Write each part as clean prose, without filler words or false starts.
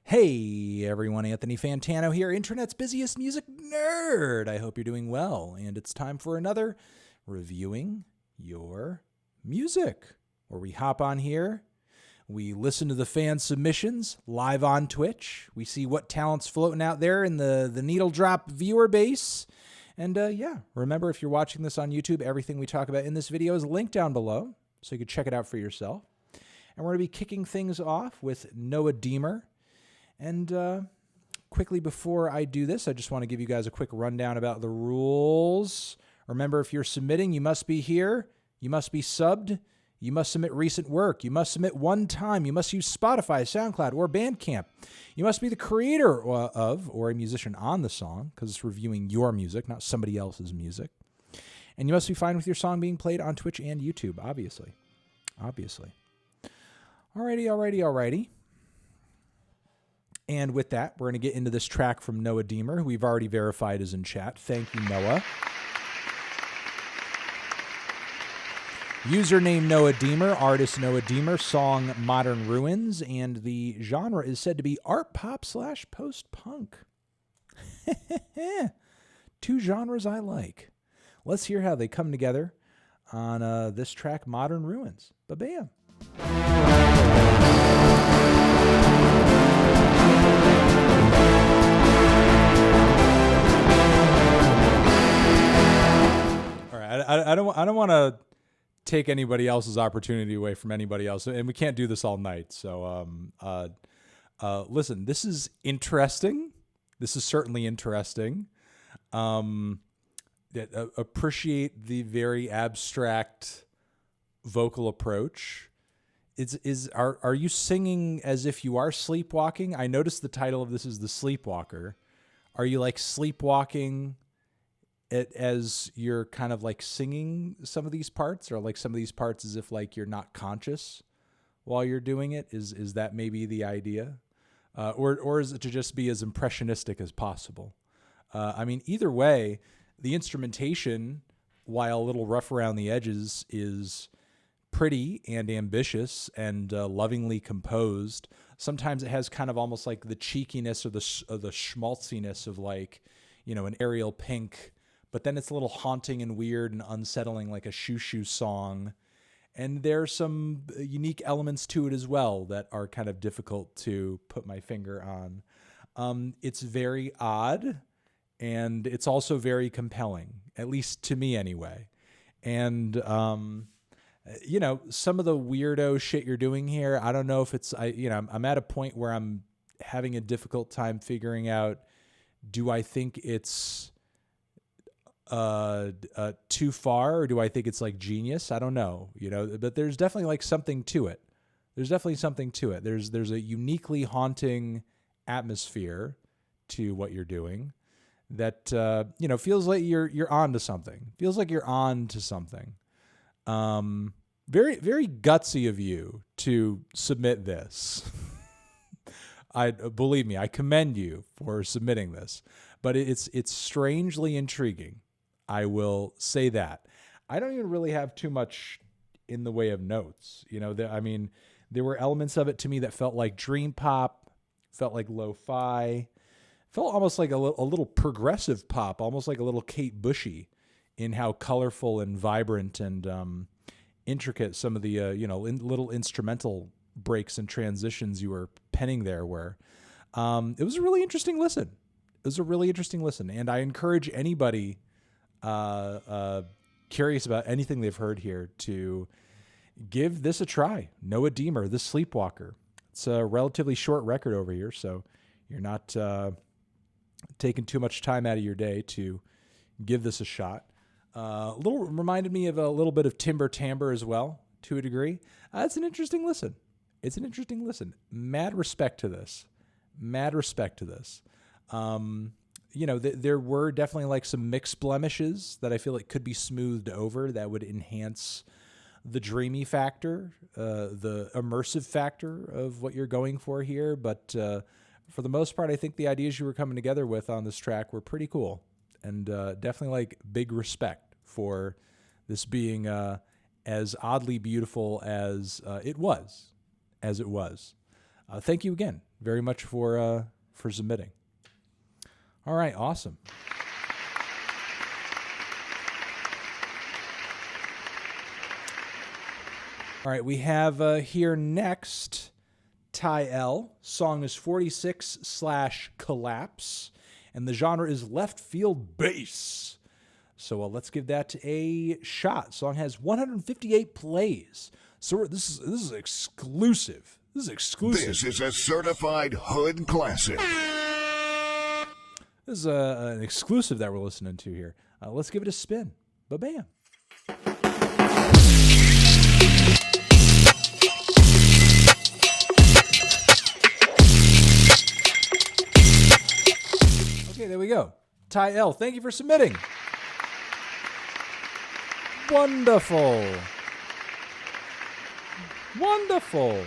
Hey everyone, Anthony Fantano here, internet's busiest music nerd. I hope you're doing well, and it's time for another Reviewing Your Music, where we hop on here, we listen to the fan submissions live on Twitch, we see what talent's floating out there in the needle drop viewer base, and remember, if you're watching this on YouTube, everything we talk about in this video is linked down below, so you can check it out for yourself. And we're going to be kicking things off with Noah Deemer. And quickly before I do this, I just want to give you guys a quick rundown about the rules. Remember, if you're submitting, you must be here, you must be subbed, you must submit recent work, you must submit one time, you must use Spotify, SoundCloud, or Bandcamp. You must be the creator of or a musician on the song, because it's reviewing your music, not somebody else's music. And you must be fine with your song being played on Twitch and YouTube, obviously. Alrighty. And with that, we're going to get into this track from Noah Deemer, who we've already verified is in chat. Thank you, Noah. Username Noah Deemer, artist Noah Deemer, song Modern Ruins, and the genre is said to be art pop / post-punk. Two genres I like. Let's hear how they come together on this track, Modern Ruins. Ba-bam. I don't want to take anybody else's opportunity away from anybody else, and we can't do this all night. So, listen, this is interesting. This is certainly interesting. Appreciate the very abstract vocal approach. Are you singing as if you are sleepwalking? I noticed the title of this is The Sleepwalker. Are you like sleepwalking it as you're kind of like singing some of these parts, or like some of these parts as if like you're not conscious while you're doing it? Is that maybe the idea? Or is it to just be as impressionistic as possible? I mean, either way, the instrumentation, while a little rough around the edges, is pretty and ambitious and lovingly composed. Sometimes it has kind of almost like the cheekiness or the schmaltziness of like, an Ariel Pink, but then it's a little haunting and weird and unsettling, like a shoo-shoo song. And there's some unique elements to it as well that are kind of difficult to put my finger on. It's very odd, and it's also very compelling, at least to me anyway. And, some of the weirdo shit you're doing here, I don't know if it's, I'm at a point where I'm having a difficult time figuring out, do I think it's too far, or do I think it's like genius? I don't know, but there's definitely like something to it. There's a uniquely haunting atmosphere to what you're doing that, feels like you're on to something. Feels like you're on to something. Very, very gutsy of you to submit this. Believe me, I commend you for submitting this, but it's strangely intriguing. I will say that. I don't even really have too much in the way of notes. There were elements of it to me that felt like dream pop, felt like lo-fi, felt almost like a little progressive pop, almost like a little Kate Bushy in how colorful and vibrant and intricate some of the little instrumental breaks and transitions you were penning there were. It was a really interesting listen. And I encourage anybody curious about anything they've heard here to give this a try. Noah Deemer, The Sleepwalker. It's a relatively short record over here, so you're not taking too much time out of your day to give this a shot. Little reminded me of a little bit of Timber Timbre as well, to a degree. It's an interesting listen. Mad respect to this. There were definitely like some mixed blemishes that I feel like could be smoothed over that would enhance the dreamy factor, the immersive factor of what you're going for here. But for the most part, I think the ideas you were coming together with on this track were pretty cool, and definitely like big respect for this being as oddly beautiful as it was. Thank you again, very much for submitting. All right, awesome. All right, we have here next Ty L. Song is 46/Collapse, and the genre is left field bass. So let's give that a shot. Song has 158 plays. So this is exclusive. This is exclusive. This is a certified hood classic. This is an exclusive that we're listening to here. Let's give it a spin. Ba-bam. Okay, there we go. Ty L, thank you for submitting. Wonderful. Wonderful.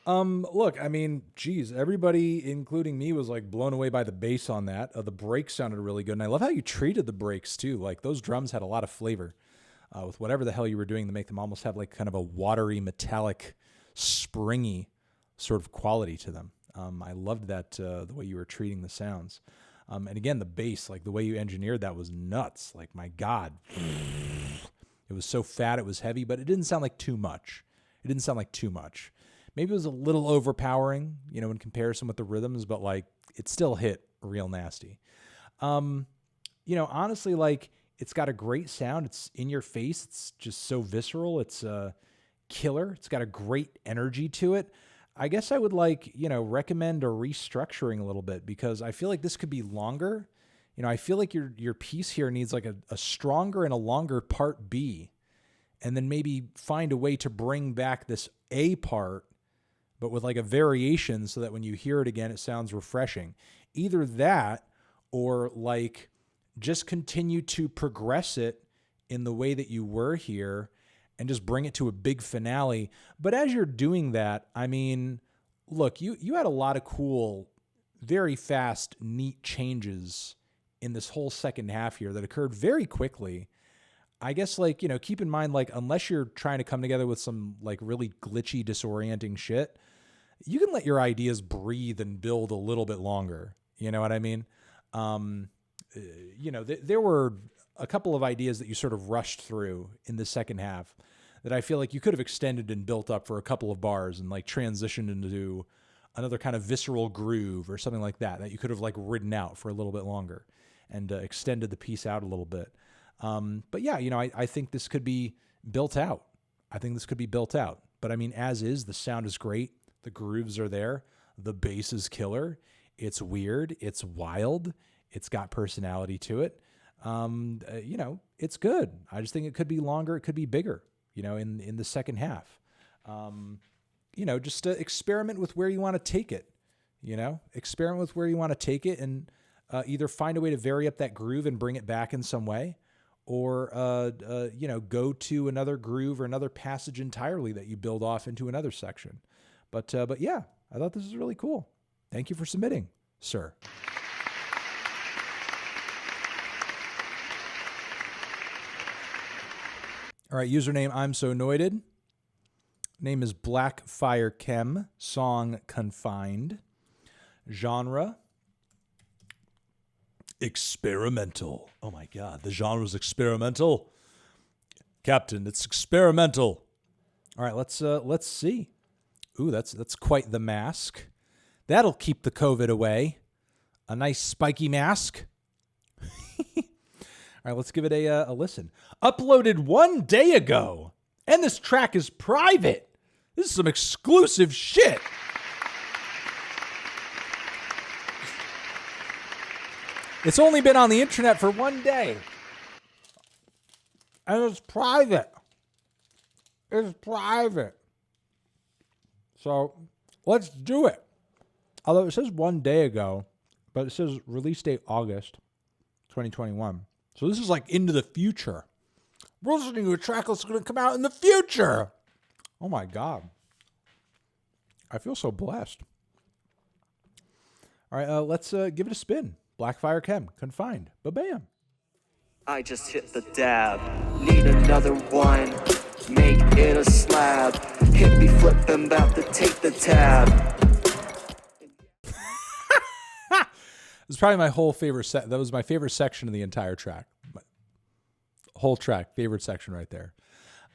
Look, I mean, geez, everybody, including me, was like blown away by the bass on that. The breaks sounded really good, and I love how you treated the breaks too. Like those drums had a lot of flavor with whatever the hell you were doing to make them almost have like kind of a watery, metallic, springy sort of quality to them. I loved that the way you were treating the sounds. And again, the bass, like the way you engineered that was nuts. Like my God, it was so fat, it was heavy, but it didn't sound like too much. It didn't sound like too much. Maybe it was a little overpowering, you know, in comparison with the rhythms, but like it still hit real nasty. You know, honestly, like it's got a great sound. It's in your face. It's just so visceral. It's killer. It's got a great energy to it. I guess I would like, you know, recommend a restructuring a little bit because I feel like this could be longer. You know, I feel like your piece here needs like a stronger and a longer part B, and then maybe find a way to bring back this A part, but with like a variation so that when you hear it again, it sounds refreshing. Either that or like just continue to progress it in the way that you were here and just bring it to a big finale. But as you're doing that, I mean, look, you had a lot of cool, very fast, neat changes in this whole second half here that occurred very quickly. I guess, like, you know, keep in mind, like, unless you're trying to come together with some like really glitchy, disorienting shit, you can let your ideas breathe and build a little bit longer. You know what I mean? You know, there were a couple of ideas that you sort of rushed through in the second half that I feel like you could have extended and built up for a couple of bars and like transitioned into another kind of visceral groove or something like that you could have like ridden out for a little bit longer and extended the piece out a little bit. But yeah, you know, I think this could be built out. But I mean, as is, the sound is great. The grooves are there. The bass is killer. It's weird. It's wild. It's got personality to it. You know, it's good. I just think it could be longer. It could be bigger, you know, in the second half. You know, just experiment with where you want to take it, you know, and either find a way to vary up that groove and bring it back in some way, or, you know, go to another groove or another passage entirely that you build off into another section. But yeah, I thought this was really cool. Thank you for submitting, sir. All right, username I'm so noited. Name is Blackfire Chem. Song Confined. Genre experimental. Oh my God, the genre's experimental. Captain, it's experimental. All right, let's see. Ooh, that's quite the mask. That'll keep the COVID away. A nice spiky mask. All right, let's give it a listen. Uploaded 1 day ago, and this track is private. This is some exclusive shit. It's only been on the internet for 1 day. And it's private. It's private. So let's do it. Although it says 1 day ago, but it says release date August 2021. So this is like into the future. We're listening to a track that's going to come out in the future. Oh my God. I feel so blessed. All right, let's give it a spin. Blackfire Chem, Confined. Ba-bam. I just hit the dab. Need another one. Make it a slab. Hit me flippin', about to take the tab. was probably my whole favorite set. That was my favorite section of the entire track. Whole track, favorite section right there.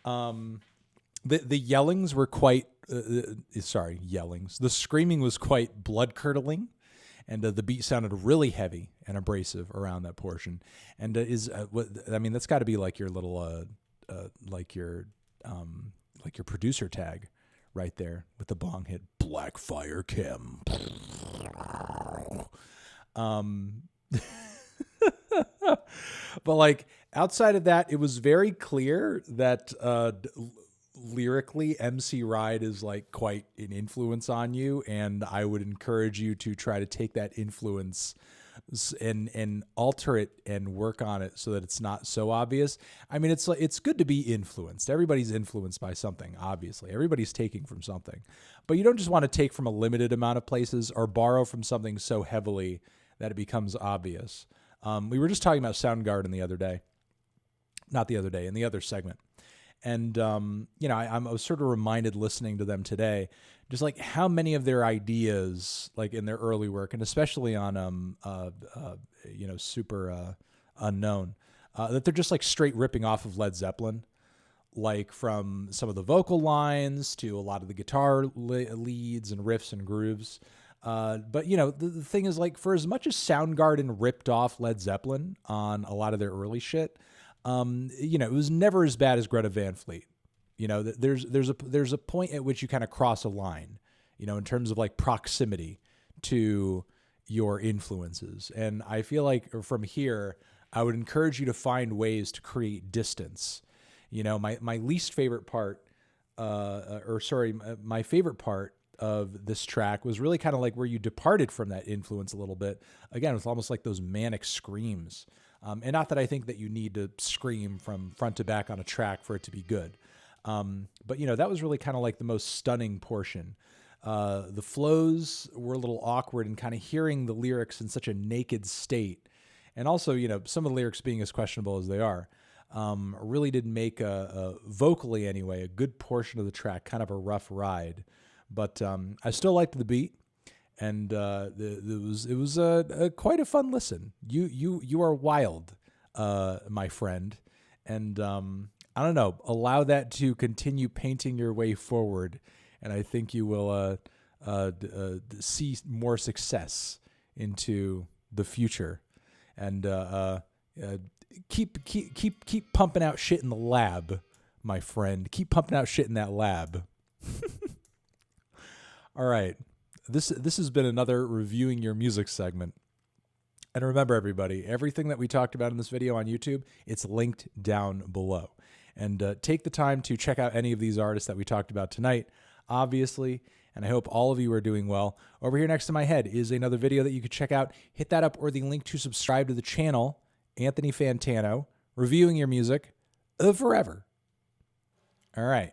The yellings were quite, yellings. The screaming was quite blood curdling, and the beat sounded really heavy and abrasive around that portion. And that's got to be like your little, like your producer tag right there with the bong hit, Blackfire Chem. But like outside of that, it was very clear that lyrically MC Ride is like quite an influence on you, and I would encourage you to try to take that influence and alter it and work on it so that it's not so obvious. I mean, it's good to be influenced. Everybody's influenced by something, obviously. Everybody's taking from something. But you don't just want to take from a limited amount of places or borrow from something so heavily that it becomes obvious. We were just talking about Soundgarden the other day. Not the other day, in the other segment. And, I was sort of reminded listening to them today, just like how many of their ideas, like in their early work, and especially on, Super Unknown, that they're just like straight ripping off of Led Zeppelin, like from some of the vocal lines to a lot of the guitar leads and riffs and grooves. But the thing is, like, for as much as Soundgarden ripped off Led Zeppelin on a lot of their early shit, it was never as bad as Greta Van Fleet. There's a point at which you kind of cross a line, in terms of like proximity to your influences. And I feel like from here, I would encourage you to find ways to create distance. My least favorite part, my favorite part of this track was really kind of like where you departed from that influence a little bit. Again, with almost like those manic screams. And not that I think that you need to scream from front to back on a track for it to be good. But that was really kind of like the most stunning portion. The flows were a little awkward, and kind of hearing the lyrics in such a naked state. And also, some of the lyrics being as questionable as they are, really did make vocally anyway, a good portion of the track kind of a rough ride. But I still liked the beat. And it was quite a fun listen. You are wild, my friend, and I don't know. Allow that to continue painting your way forward, and I think you will see more success into the future. And keep pumping out shit in the lab, my friend. Keep pumping out shit in that lab. All right. This has been another Reviewing Your Music segment. And remember, everybody, everything that we talked about in this video on YouTube, it's linked down below. And take the time to check out any of these artists that we talked about tonight, obviously. And I hope all of you are doing well. Over here next to my head is another video that you could check out. Hit that up, or the link to subscribe to the channel, Anthony Fantano, Reviewing Your Music forever. All right.